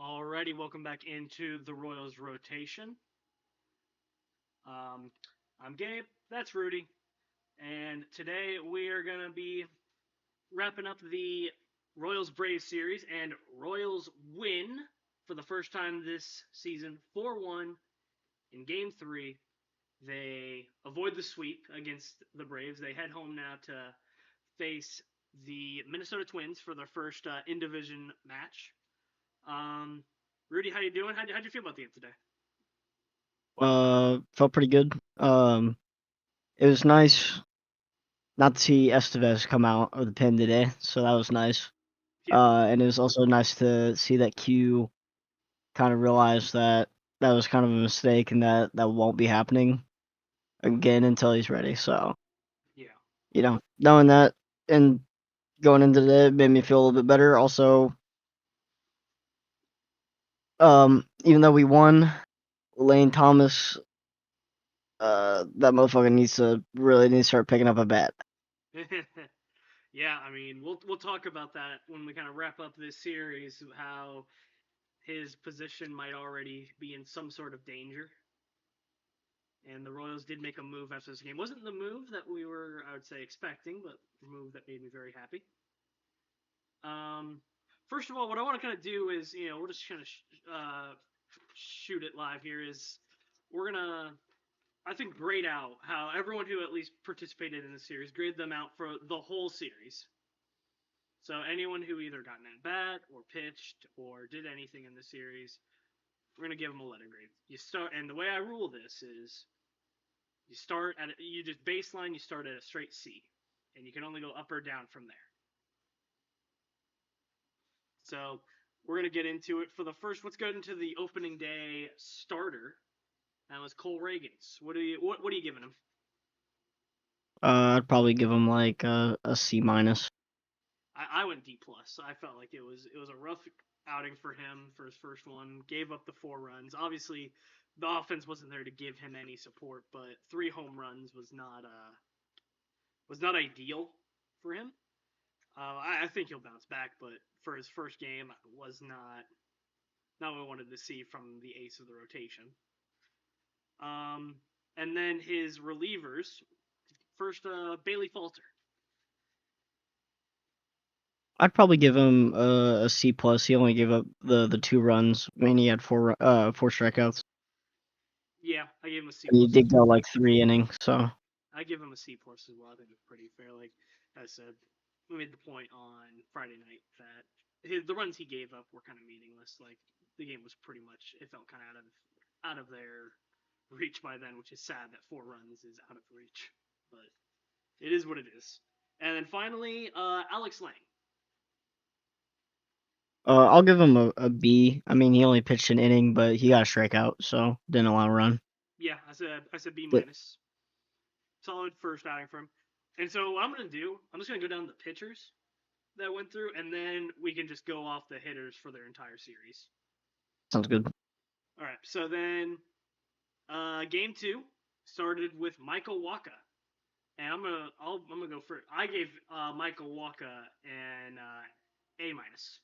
Alrighty, welcome back into the Royals rotation. Um, I'm Gabe, that's Rudy, and today we are going to be wrapping up the Royals Braves series, and Royals win for the first time this season 4-1 in Game 3. They avoid the sweep against the Braves. They head home now to face the Minnesota Twins for their first in-division match. Um, Rudy, how you doing? How'd you feel about the game today? Felt pretty good. It was nice not to see Estevez come out of the pen today, so that was nice. Yeah, And it was also nice to see that Q kind of realize that that was kind of a mistake and that won't be happening again until he's ready. So, yeah, knowing that and going into the made me feel a little bit better. Also, even though we won, Lane Thomas, that motherfucker needs to start picking up a bat. yeah. I mean, we'll talk about that when we kind of wrap up this series. How his position might already be in some sort of danger. And the Royals did make a move after this game. Wasn't the move that we were, I would say, expecting, but a move that made me very happy. Um, First of all, what I want to kind of do is, we're just kind of shoot it live here. Is we're gonna I think grade out how everyone who at least participated in the series, grade them out for the whole series. So anyone who either got an at bat or pitched or did anything in the series, we're gonna give them a letter grade. You start, and the way I rule this is you just baseline. You start at a straight C, and you can only go up or down from there. So we're gonna get into it for the first. Let's go into the opening day starter. That was Cole Reagans. What are you giving him? I'd probably give him like a C minus. I went D plus. I felt like it was a rough outing for him for his first one. Gave up the 4 runs. Obviously, the offense wasn't there to give him any support, but 3 home runs was not ideal for him. I think he'll bounce back, but for his first game, was not what I wanted to see from the ace of the rotation. Um, and then his relievers. First, Bailey Falter. I'd probably give him a C plus. He only gave up the 2 runs. I mean, he had four strikeouts, Yeah, I gave him a C and he plus as did go well. like 3 innings. So I give him a C plus as well. I think it's pretty fair. Like I said, we made the point on Friday night that the runs he gave up were kind of meaningless. Like the game was pretty much, it felt kind of out of their reach by then, which is sad that 4 runs is out of reach, but it is what it is. And then finally, Alex Lang. I'll give him a B. I mean, he only pitched an inning, but he got a strikeout, so didn't allow a run. Yeah, I said B But minus. Solid first outing for him. And so what I'm gonna do, I'm just gonna go down the pitchers that went through, and then we can just go off the hitters for their entire series. sounds good. All right. So then, game two started with Michael Waka, and I'm gonna go first. I gave Michael Waka an A minus.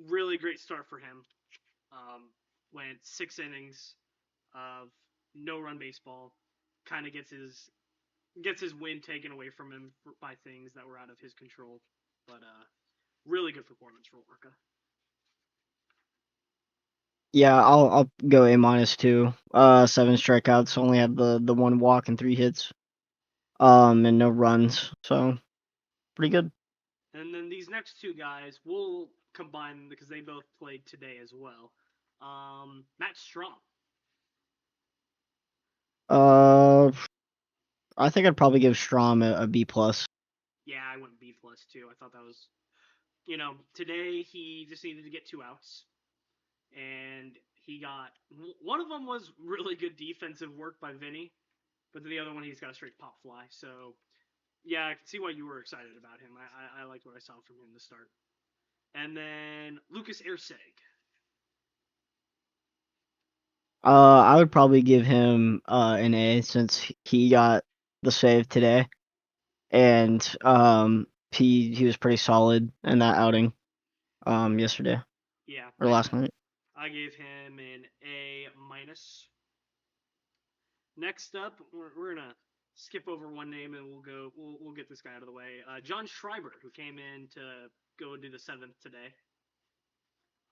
Really great start for him. Um, Went 6 innings of no run baseball. Kind of gets his win taken away from him by things that were out of his control. But really good performance for Waka. Yeah, I'll go A minus too. 7 strikeouts, only had the 1 walk and 3 hits. And no runs, so pretty good. And then these next two guys, we'll combine because they both played today as well. Matt Strom. Uh, I think I'd probably give Strom a B plus. Yeah, I went B plus too. I thought that was, today he just needed to get 2 outs, and he got one of them was really good defensive work by Vinny, but the other one he's got a straight pop fly. So yeah, I can see why you were excited about him. I liked what I saw from him to start. And then Lucas Erceg. I would probably give him an A since he got the save today, and he was pretty solid in that outing yesterday. Yeah, or last night. I gave him an A minus. Next up, we're gonna skip over one name and we'll get this guy out of the way. John Schreiber, who came in to go do the 7th today.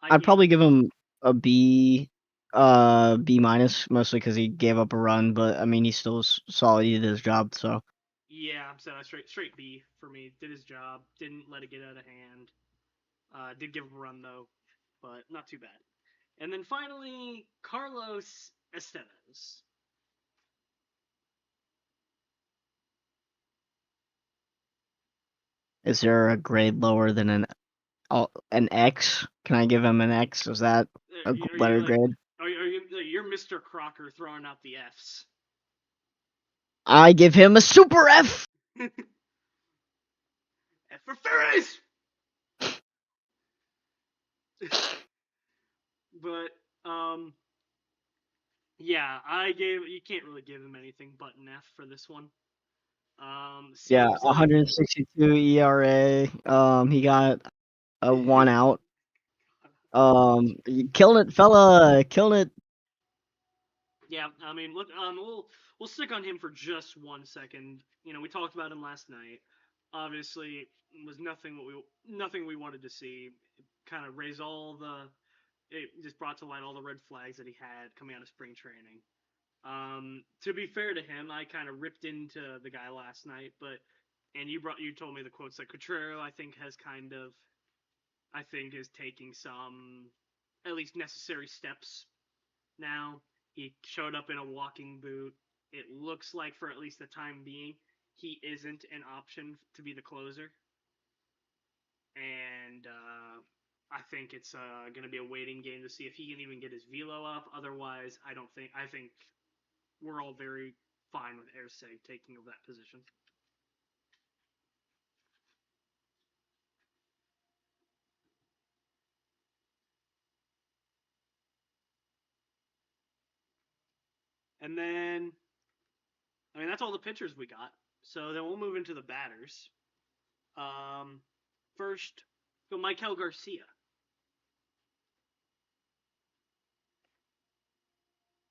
I I'd gave probably give him a B minus, mostly because he gave up a run, but I mean, he still was solid. He did his job, so. Yeah, so straight B for me. Did his job, didn't let it get out of hand. Did give him a run though, but not too bad. And then finally, Carlos Estevez. Is there a grade lower than an X? Can I give him an X? Is that a Are you letter like, grade? you're Mr. Crocker throwing out the Fs? I give him a super F. F for Ferris. But yeah, you can't really give him anything but an F for this one. Yeah, Seems like 162 ERA. He got a 1 out. You killed it, fella. Killed it. yeah. I mean, look, we'll stick on him for just 1 second. You know, we talked about him last night. Obviously, it was nothing we wanted to see. Kind of raise all the it just brought to light all the red flags that he had coming out of spring training. To be fair to him, I kind of ripped into the guy last night, but and you told me the quotes that Cotrero I think is taking some at least necessary steps now. He showed up in a walking boot. It looks like for at least the time being, he isn't an option to be the closer, and I think it's going to be a waiting game to see if he can even get his velo up. Otherwise, I think we're all very fine with Erseg taking over that position. And then, I mean, that's all the pitchers we got. So then we'll move into the batters. First, go Michael Garcia.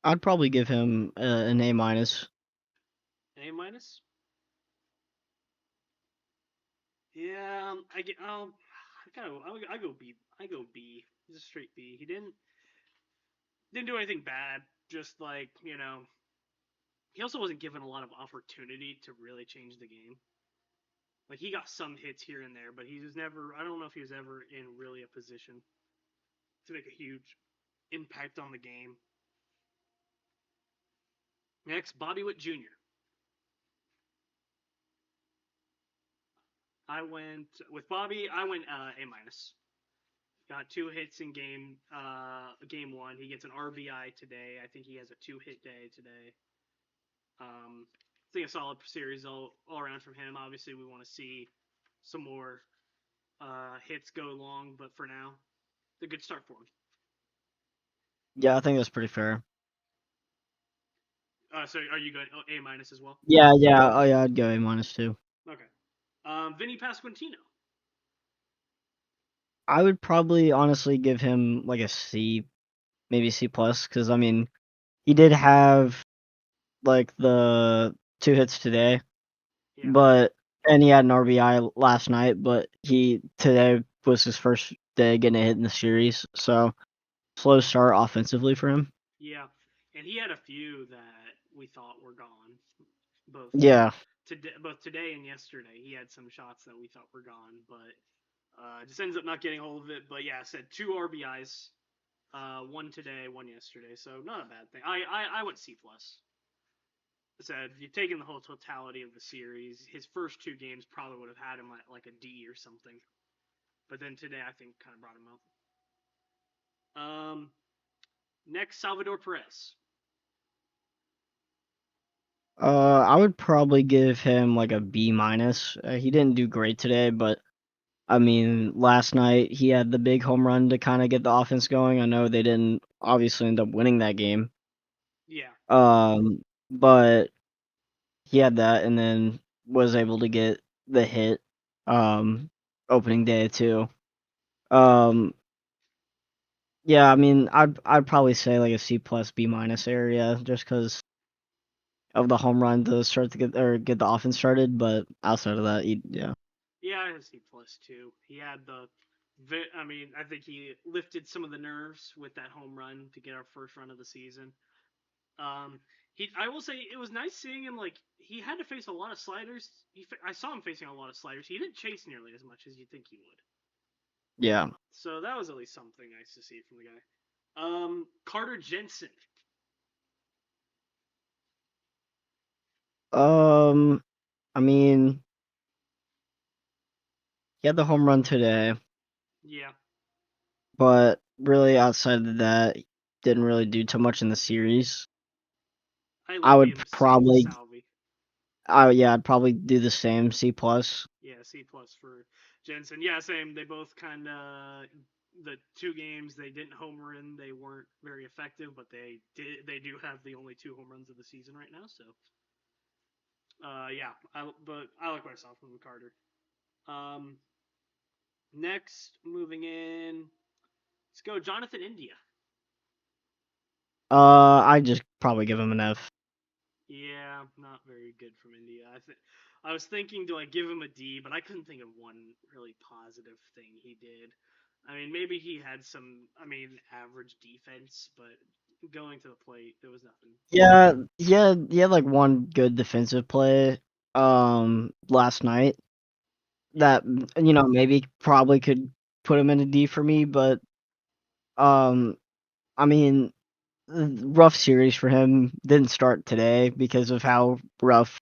I'd probably give him an A minus. A minus. Yeah, I get. I go B. I go B. He's a straight B. He didn't do anything bad. Just like he also wasn't given a lot of opportunity to really change the game. Like he got some hits here and there, but he was never. I don't know if he was ever in really a position to make a huge impact on the game. Next, Bobby Witt Jr. I went with Bobby. I went A minus. Got 2 hits in game one. He gets an RBI today. I think he has a 2-hit day today. I think a solid series all around from him. Obviously, we want to see some more hits go long, but for now, it's a good start for him. Yeah, I think that's pretty fair. So are you going A minus as well? Yeah, yeah. Oh, yeah, I'd go A minus too. Okay. Vinny Pasquantino. I would probably honestly give him like a C, maybe C plus, because I mean, he did have like the 2 hits today, Yeah. but and he had an RBI last night, but today was his first day getting a hit in the series, so slow start offensively for him. Yeah. And he had a few that we thought were gone. Both Yeah, today and yesterday, he had some shots that we thought were gone, but just ends up not getting a hold of it. But yeah, I said 2 RBIs, one today, one yesterday, so not a bad thing. I went C plus. I said if you're taking the whole totality of the series, his first 2 games probably would have had him at like a D or something, but then today I think kind of brought him up. Next, Salvador Perez. I would probably give him like a B minus. He didn't do great today, but I mean, last night he had the big home run to kind of get the offense going. I know they didn't obviously end up winning that game. Yeah. But he had that and then was able to get the hit opening day too. Um Yeah, I mean, I'd probably say like a C plus B minus area just because of the home run to start to get the offense started. But outside of that, yeah, Yeah, I have C plus too. He had I mean, I think he lifted some of the nerves with that home run to get our first run of the season. Um, I will say it was nice seeing him. Like he had to face a lot of sliders. I saw him facing a lot of sliders. He didn't chase nearly as much as you think he would. yeah. So that was at least something nice to see from the guy. Carter Jensen. Um, I mean, he had the home run today, Yeah, but really outside of that, didn't really do too much in the series. I I love would him. Same with probably, Salvi. yeah, I'd probably do the same C plus. Yeah, C plus for Jensen. Yeah, same. They both kind of the two games they didn't homer in. They weren't very effective, but they did. They do have the only two home runs of the season right now. So, yeah. But I like what I saw from Carter. Um, next, moving in, let's go Jonathan India. I just probably give him an F. Yeah, not very good from India. I was thinking, do I give him a D? But I couldn't think of one really positive thing he did. I mean, maybe he had some, I mean, average defense, but going to the plate, there was nothing. Yeah, yeah, he had like one good defensive play, last night Yeah, that maybe probably could put him in a D for me, but um, I mean, rough series for him. Didn't start today because of how rough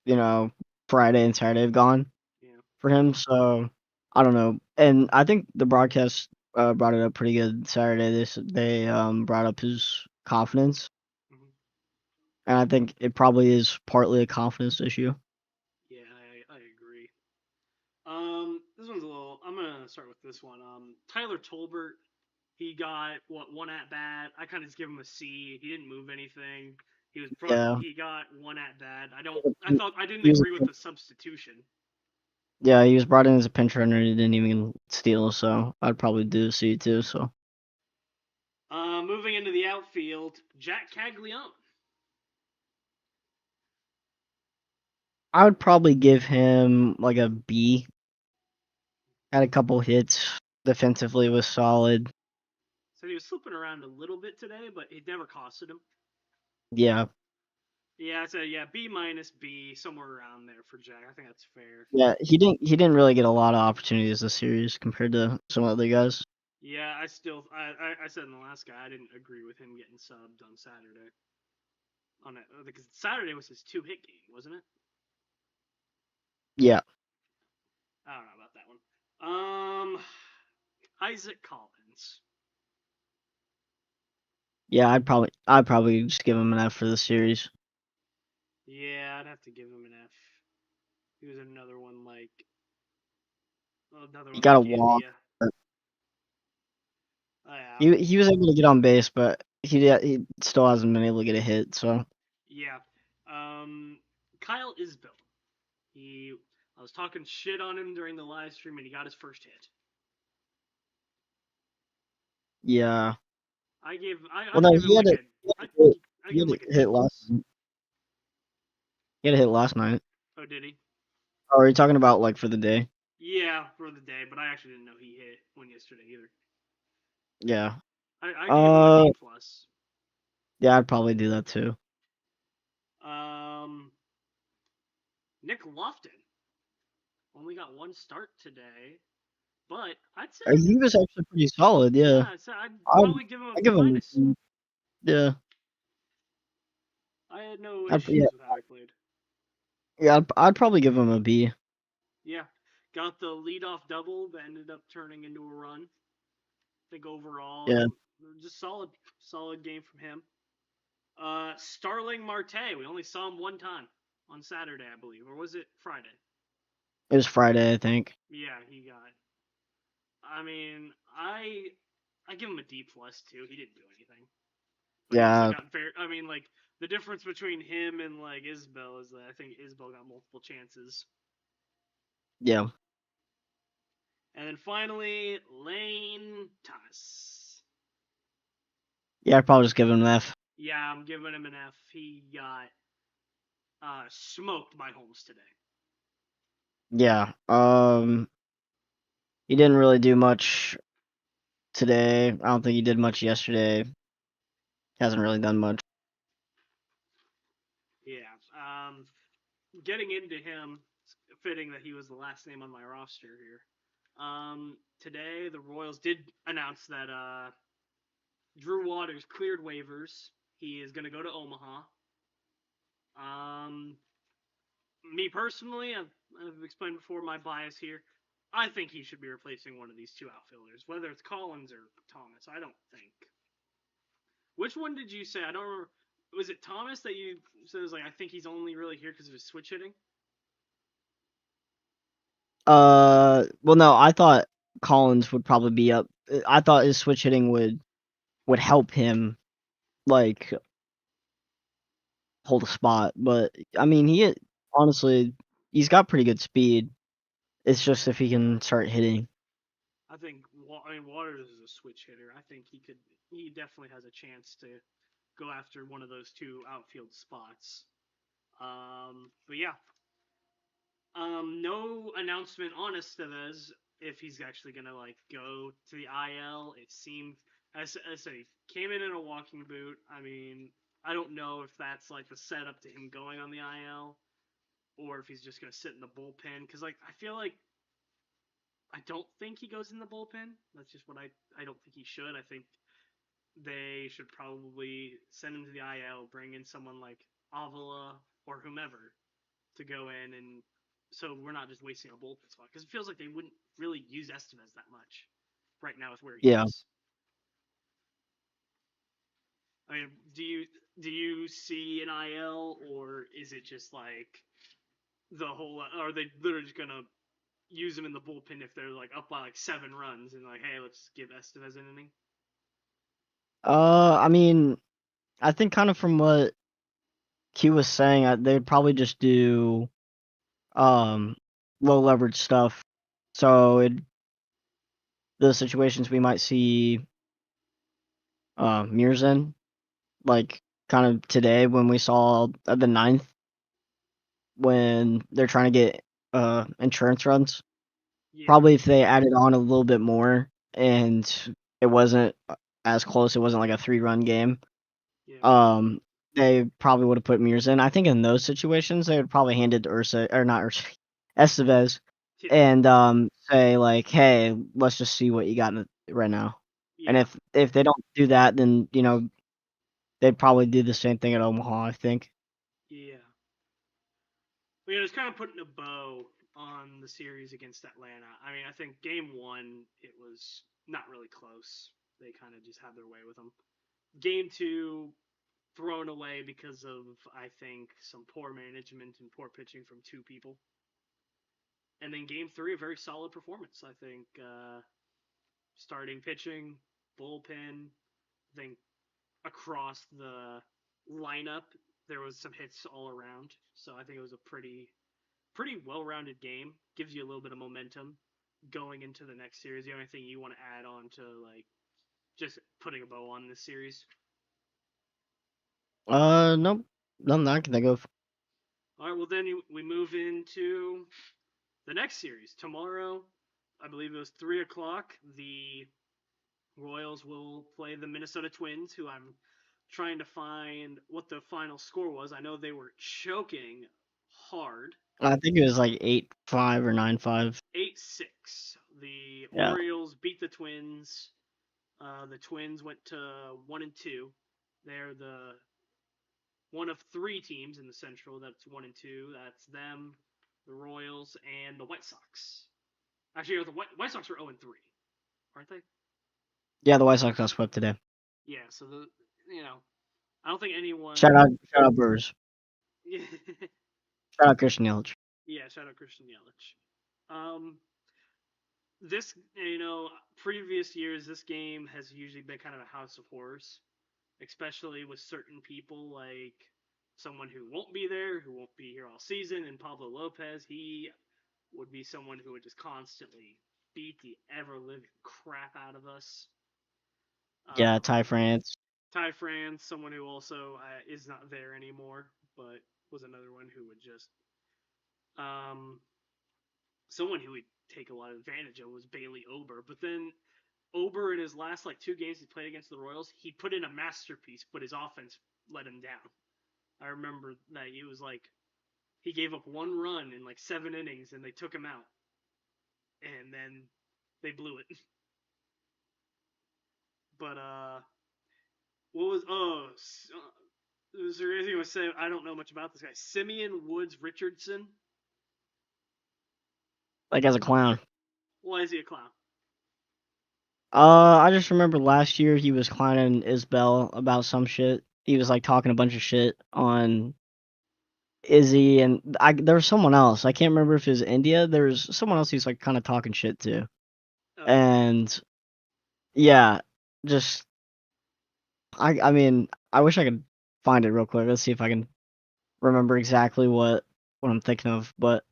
you know Friday and Saturday have gone yeah. for him. So I don't know, and I think the broadcast brought it up pretty good Saturday. They brought up his confidence, Hmm. and I think it probably is partly a confidence issue. Yeah, I agree. This one's a little. I'm gonna start with this one. Tyler Tolbert. He got one at bat. I kind of just give him a C. He didn't move anything. Yeah, He got one at bat. he, I didn't he was agree with the substitution. yeah, he was brought in as a pinch runner. He didn't even steal, so I'd probably do C too. So Moving into the outfield, Jack Caglione. I would probably give him like a B. Had a couple hits. Defensively was solid. Said he was slipping around a little bit today, but it never costed him. Yeah, Yeah, I said yeah, B minus B, somewhere around there for Jack. I think that's fair. yeah. He didn't really get a lot of opportunities this series compared to some other guys. Yeah, I said in the last guy I didn't agree with him getting subbed on Saturday. On it because Saturday was his two hit game, wasn't it? Yeah, I don't know about that one. Isaac Collins. yeah. I'd probably just give him an F for the series. Yeah, I'd have to give him an F. He was another He one got a like walk. India. But Oh, yeah, he was able to get on base, but he still hasn't been able to get a hit. So yeah. Um, Kyle Isbell. He, I was talking shit on him during the live stream, and he got his first hit. yeah. Well, I'd no, give him like a, I, I'd he give had him a like a D hit last. plus. He had a hit last night. Oh, did he? Oh, are you talking about like for the day? Yeah, for the day, but I actually didn't know he hit one yesterday either. Yeah. I gave him a Uh, D plus. yeah, I'd probably do that too. Um, Nick Lofton only got one start today, but I'd say He was actually pretty solid. yeah, Yeah. I'd I probably give him a I B give him. minus. Yeah. I had no Yeah. issues with how he played. Yeah. I'd probably give him a B. Yeah, got the leadoff double that ended up turning into a run. I think overall, Yeah. just solid game from him. Starling Marte, we only saw him one time on Saturday, I believe, or was it Friday? It was Friday, I think. Yeah, he got. I mean, I give him a D plus too. He didn't do anything, but he also Yeah. got very. I mean, like the difference between him and like Isbell is that I think Isbell got multiple chances. Yeah. And then finally, Lane Thomas. Yeah, I'd probably just give him an F. Yeah, I'm giving him an F. He got smoked by Holmes today. Yeah. He didn't really do much today. I don't think he did much yesterday. Hasn't really done much. Yeah. Getting into him, fitting that he was the last name on my roster here. Today the Royals did announce that Drew Waters cleared waivers. He is going to go to Omaha. Um, Me personally, I've explained before my bias here. I think he should be replacing one of these two outfielders, whether it's Collins or Thomas. I don't think. Which one did you say? I don't remember. Was it Thomas that you said was like, I think he's only really here because of his switch hitting? Well, no, I thought Collins would probably be up. I thought his switch hitting would help him like hold a spot, but I mean, honestly, he's got pretty good speed. It's just if he can start hitting. I think. I mean, Waters is a switch hitter. I think he could. He definitely has a chance to go after one of those two outfield spots. But yeah, no announcement on Estevez if he's actually gonna like go to the IL. It seemed, as I say, came in a walking boot. I mean, I don't know if that's like the setup to him going on the IL or if he's just gonna sit in the bullpen. Because like I feel like I don't think he goes in the bullpen. That's just what I don't think he should. I think they should probably send him to the IL, bring in someone like Avila or whomever to go in, and so we're not just wasting a bullpen spot because it feels like they wouldn't really use Estevez that much right now with where he Yeah. is. I mean, do you see an IL or is it just like the whole? Are they literally just gonna use him in the bullpen if they're like up by like 7 runs and like, hey, let's give Estevez an inning? I mean, I think kind of from what Q was saying, they'd probably just do um low leverage stuff. So the situations we might see Mears in, like kind of today when we saw the ninth when they're trying to get insurance runs. Yeah, Probably if they added on a little bit more and it wasn't as close, it wasn't like a 3-run game. yeah, Um, they probably would have put Mears in. I think in those situations they would probably hand it to Ursa or not Ursa, Estevez, yeah, and say like, "Hey, let's just see what you got right now." And yeah, if they don't do that, then they'd probably do the same thing at Omaha. I think. yeah. But yeah, it's kind of putting a bow on the series against Atlanta. I mean, I think game one it was not really close. They kind of just had their way with them. Game two thrown away because of I think some poor management and poor pitching from two people. And then game three, a very solid performance. I think starting pitching, bullpen, I think across the lineup there was some hits all around. So I think it was a pretty well-rounded game. Gives you a little bit of momentum going into the next series. The only thing you want to add on to like just putting a bow on this series? Nope, nothing I can think of. All right, well then we move into the next series tomorrow. I believe it was 3 o'clock. The Royals will play the Minnesota Twins, who I'm trying to find what the final score was. I know they were choking hard. I think it was like 8-5 or 9-5. 8-6. The Yeah. Orioles beat the Twins. The Twins went to 1-2. They're the one of three teams in the Central that's 1-2. That's them, the Royals, and the White Sox. Actually, the White Sox are 0-3, aren't they? Yeah, the White Sox got swept today. Yeah. So I don't think anyone. Shout out Brewers. Yeah, Shout out Christian Yelich. yeah. Shout out Christian Yelich. This previous years this game has usually been kind of a house of horrors, especially with certain people like someone who won't be there, who won't be here all season, and Pablo Lopez. He would be someone who would just constantly beat the ever living crap out of us. Yeah, Um, Ty France. Ty France, someone who also is not there anymore, but was another one who would just um, someone who would take a lot of advantage of was Bailey Ober. But then Ober in his last like 2 games he played against the Royals, he put in a masterpiece, but his offense let him down. I remember that he was like he gave up 1 run in like 7 innings, and they took him out, and then they blew it. But what was is there anything to say? I don't know much about this guy. Simeon Woods Richardson. Like as a clown. Why is he a clown? I just remember last year he was clowning Isbell about some shit. He was like talking a bunch of shit on Izzy, and there was someone else. I can't remember if it was India. There was someone else he's like kind of talking shit to. Okay. And yeah, just I mean, I wish I could find it real quick. Let's see if I can remember exactly what I'm thinking of. But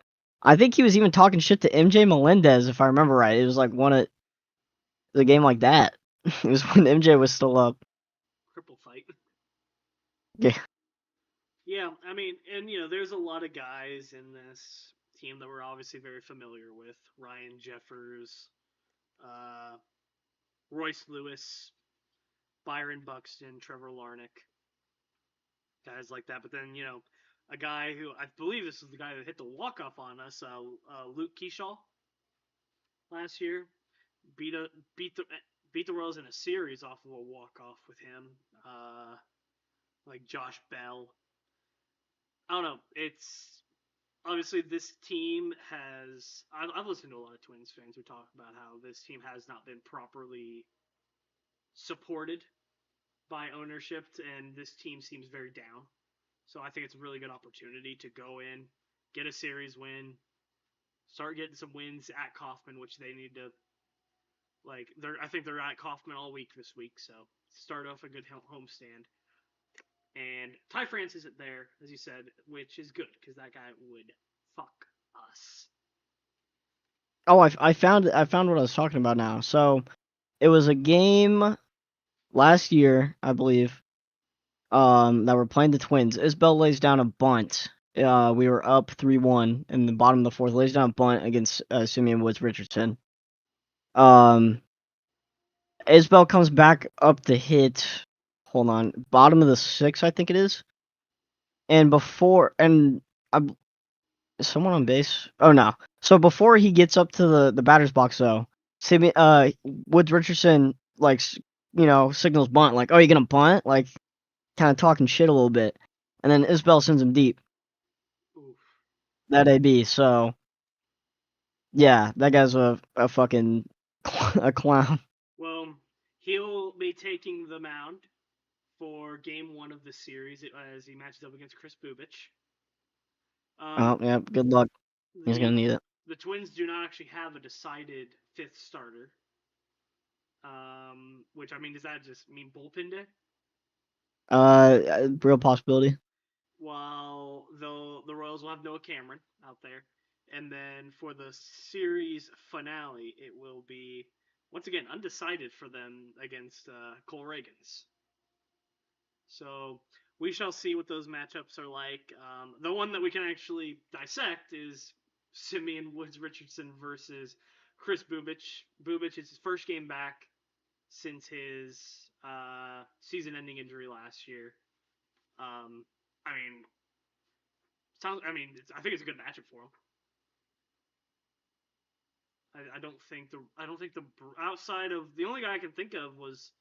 I think he was even talking shit to MJ Melendez, if I remember right. It was like one of the game like that. It was when MJ was still up. Cripple fight. Yeah. Yeah, I mean, and there's a lot of guys in this team that we're obviously very familiar with. Ryan Jeffers, uh, Royce Lewis, Byron Buxton, Trevor Larnach, guys like that. But then a guy who I believe this is the guy that hit the walk off on us, Luke Keyshaw, last year, beat a, beat the Royals in a series off of a walk off with him. Like Josh Bell. I don't know. It's obviously this team has. I've listened to a lot of Twins fans who talk about how this team has not been properly supported by ownership, and this team seems very down. So I think it's a really good opportunity to go in, get a series win, start getting some wins at Kauffman, which they need to. Like I think they're at Kauffman all week this week, so start off a good homestand. And Ty France isn't there, as you said, which is good because that guy would fuck us. Oh, I found what I was talking about now. So it was a game last year, I believe. That we're playing the Twins. Isbell lays down a bunt. We were up 3-1 in the bottom of the fourth. Lays down a bunt against Simeon Woods Richardson. Isbell comes back up to hit. Hold on, bottom of the sixth, I think it is. And is someone on base? Oh no. So before he gets up to the batter's box, though, Woods Richardson signals bunt, like, oh, you gonna bunt, like, kind of talking shit a little bit, and then Isbell sends him deep. Oof. That AB. So yeah, that guy's a fucking a clown. Well, he'll be taking the mound for Game 1 of the series as he matches up against Chris Bubich. Oh yeah, good luck. He's gonna The need it. the Twins do not actually have a decided fifth starter. Which I mean, does that just mean bullpen day? Real possibility. While the Royals will have Noah Cameron out there, and then for the series finale, it will be once again undecided for them against Cole Reagans. So we shall see what those matchups are like. The one that we can actually dissect is Simeon Woods Richardson versus Chris Bubich. Bubich is his first game back since his season-ending injury last year. I mean, I think it's a good matchup for him. I don't think the outside of the only guy I can think of was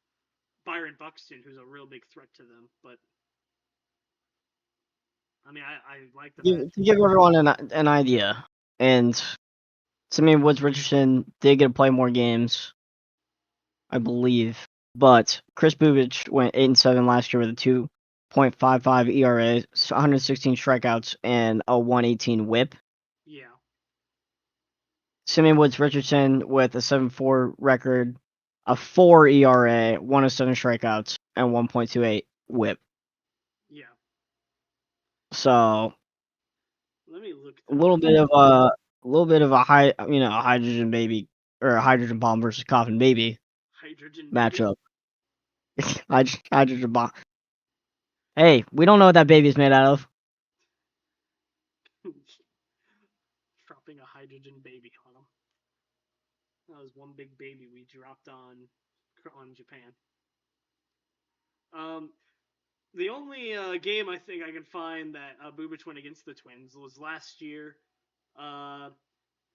Byron Buxton, who's a real big threat to them. But I mean, I like the match. To give everyone an idea, and Simeon Woods Richardson did get to play more games, I believe, but Chris Bubich went 8-7 last year with a 2.55 ERA, 116 strikeouts, and a 118 WHIP. Yeah. Simeon Woods Richardson with a 7.4 record, a 4 ERA, 107 strikeouts, and 1.28 WHIP. Yeah. So Let me look. a little bit of a hydrogen baby or a hydrogen bomb versus coffin baby Hydrogen baby. matchup. Hydrogen bomb. Hey, we don't know what that baby's made out of. Dropping a hydrogen baby on him. That was one big baby we dropped on Japan. Um, the only game I think I can find that Boobich went against the Twins was last year.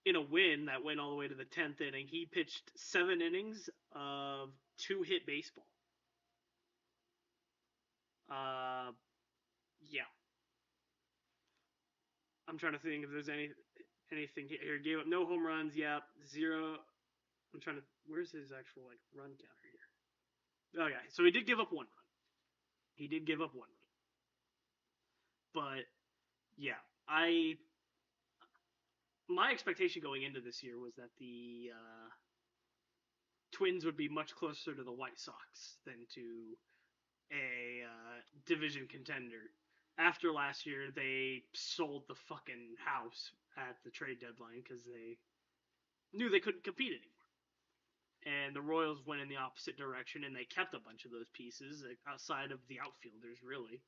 In a win that went all the way to the 10th inning, he pitched 7 innings of 2-hit baseball. Yeah. I'm trying to think if there's anything here. Gave up no home runs. Yeah, 0. I'm trying to. Where's his actual run counter here? Oh yeah, so he did give up 1 run. He did give up 1 run. But yeah, my expectation going into this year was that the Twins would be much closer to the White Sox than to a division contender. After last year, they sold the fucking house at the trade deadline because they knew they couldn't compete anymore. And the Royals went in the opposite direction, and they kept a bunch of those pieces outside of the outfielders, really.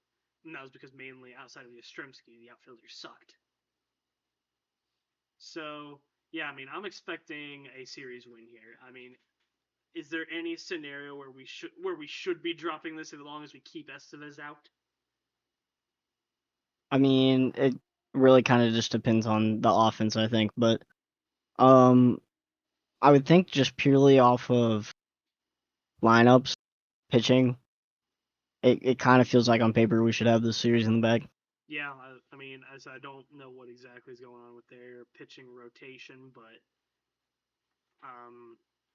And that was because mainly outside of Yastrzemski, the outfielders sucked. So, yeah, I mean, I'm expecting a series win here. I mean, is there any scenario where we should be dropping this as long as we keep Estevez out? I mean, it really kind of just depends on the offense, I think. But I would think just purely off of lineups, pitching, it kind of feels like on paper we should have this series in the bag. Yeah, I mean, as I don't know what exactly is going on with their pitching rotation, but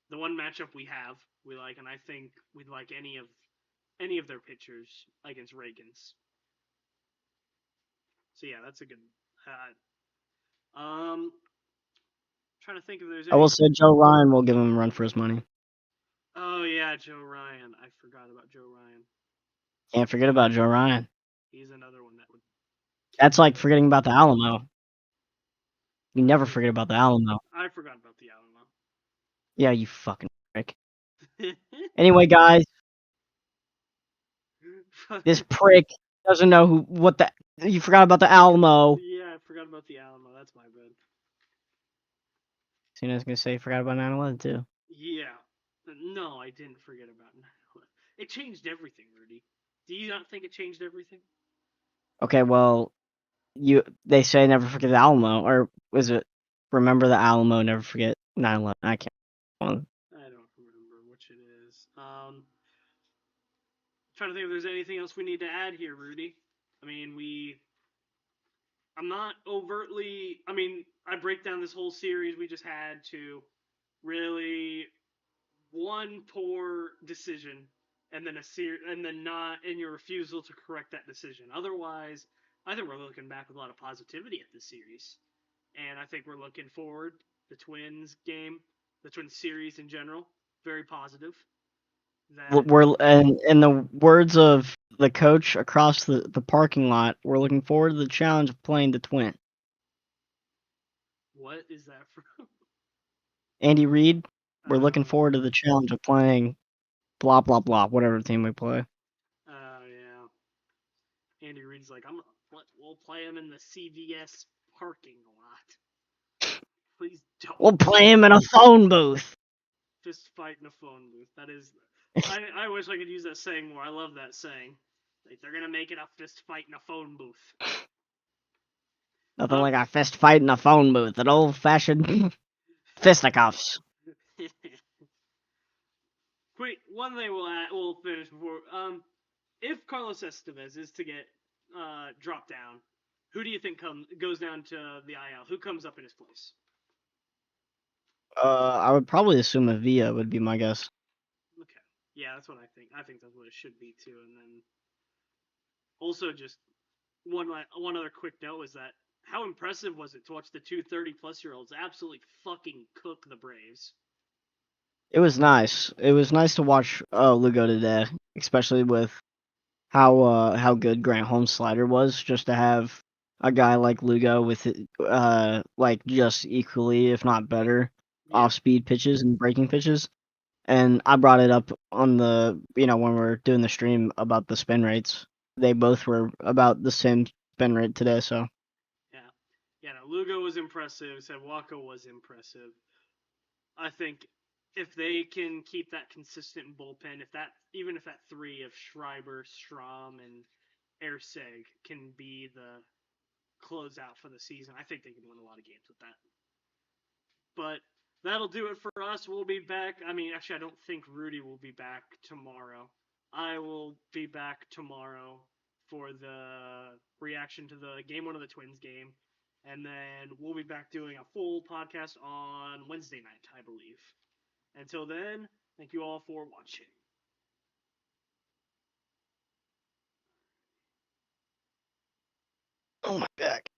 the one matchup we like, and I think we'd like any of their pitchers against Reagan's. So yeah, that's a good. Trying to think if there's. I will say Joe Ryan will give him a run for his money. Oh yeah, Joe Ryan. I forgot about Joe Ryan. Can't forget about Joe Ryan. He's another one that would. That's like forgetting about the Alamo. You never forget about the Alamo. I forgot about the Alamo. Yeah, you fucking prick. Anyway, guys, this prick doesn't know what the. You forgot about the Alamo. Yeah, I forgot about the Alamo. That's my bad. So I was gonna say you forgot about 9/11 too. Yeah. No, I didn't forget about 9/11. It changed everything, Rudy. Do you not think it changed everything? Okay, well, they say never forget the Alamo, or was it remember the Alamo, never forget 9/11? I can't. I don't remember which it is. Trying to think if there's anything else we need to add here, Rudy. I mean, I'm not overtly. I mean, I break down this whole series we just had to really one poor decision and then your refusal to correct that decision. Otherwise, I think we're looking back with a lot of positivity at this series, and I think we're looking forward the Twins game, the Twins series in general, very positive. We're and in the words of the coach across the parking lot, we're looking forward to the challenge of playing the Twin. What is that from? Andy Reid. We're looking forward to the challenge of playing blah blah blah, whatever team we play. Yeah. Andy Reid's like, we'll play him in the CVS parking lot. Please don't. We'll play him in a phone booth. Fist fight in a phone booth. That is. I wish I could use that saying more. I love that saying. Like, they're gonna make it a fist fight in a phone booth. Nothing like a fist fight in a phone booth. An old-fashioned fisticuffs. Quick, one thing we'll finish before. If Carlos Estevez is to get dropped down, who do you think goes down to the IL? Who comes up in his place? I would probably assume Avila would be my guess. Okay. Yeah, that's what I think. I think that's what it should be too. And then also just one other quick note is that how impressive was it to watch the two 30-plus-year-olds absolutely fucking cook the Braves? It was nice. It was nice to watch Lugo today, especially with how good Grant Holmes' slider was. Just to have a guy like Lugo with like just equally, if not better, off-speed pitches and breaking pitches. And I brought it up on the, when we were doing the stream about the spin rates. They both were about the same spin rate today, so. Yeah. Yeah, no, Lugo was impressive. Sawako was impressive. I think if they can keep that consistent bullpen, even if that three of Schreiber, Strom, and Erseg can be the closeout for the season, I think they can win a lot of games with that. But that'll do it for us. We'll be back. I mean, actually, I don't think Rudy will be back tomorrow. I will be back tomorrow for the reaction to the game one of the Twins game. And then we'll be back doing a full podcast on Wednesday night, I believe. Until then, thank you all for watching. Oh my back.